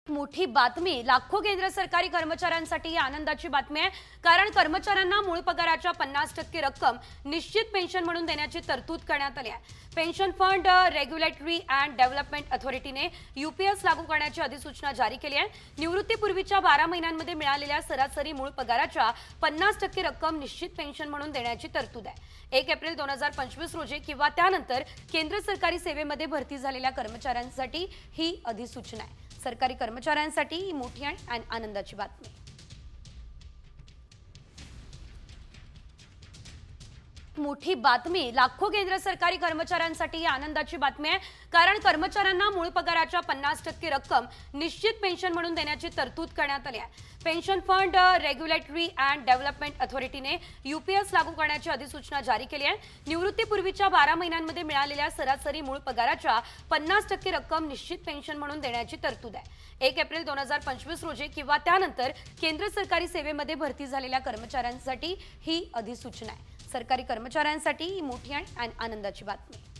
मोठी बातमी लाखो केंद्र सरकारी कर्मचाऱ्यांसाठी आनंदाची बातमी आहे। कारण कर्मचाऱ्यांना मूळ पगाराच्या 50% रक्कम निश्चित पेन्शन म्हणून देण्याची तरतूद करण्यात आली आहे। Pension Fund Regulatory and Development अथॉरिटीने यूपीएस लागू करण्याची अधिसूचना जारी केली आहे। निवृत्तीपूर्वीच्या 12 महिन्यांमध्ये मिळालेल्या सरासरी मूळ पगाराच्या 50% रक्कम निश्चित पेन्शन म्हणून देण्याची तरतूद आहे। 1 एप्रिल 2025 रोजी किंवा त्यानंतर केंद्र सरकारी सेवेमध्ये भरती झालेल्या कर्मचाऱ्यांसाठी ही अधिसूचना आहे। सरकारी कर्मचाऱ्यांसाठी ही मोठी आणि आनंदाची बातमी। मोठी बातमी लाखो केंद्र सरकारी कर्मचाऱ्यांसाठी आनंदाची बातमी आहे। कारण कर्मचाऱ्यांना मूळ पगाराच्या 50% रक्कम निश्चित पेन्शन म्हणून देण्याची तरतूद करण्यात आली आहे। Pension Fund Regulatory and Development अथॉरिटीने यूपीएस लागू करण्याची अधिसूचना जारी केली आहे। निवृत्तीपूर्वीच्या 12 महिन्यांमध्ये मिळालेल्या सरासरी मूळ पगाराच्या 50% रक्कम निश्चित पेन्शन म्हणून देण्याची तरतूद आहे। 1 एप्रिल 2025 रोजी किंवा त्यानंतर केंद्र सरकारी सेवेमध्ये भरती झालेल्या कर्मचाऱ्यांसाठी ही अधिसूचना आहे। सरकारी कर्मचाऱ्यांसाठी ही मोठी आणि आनंदाची बातमी।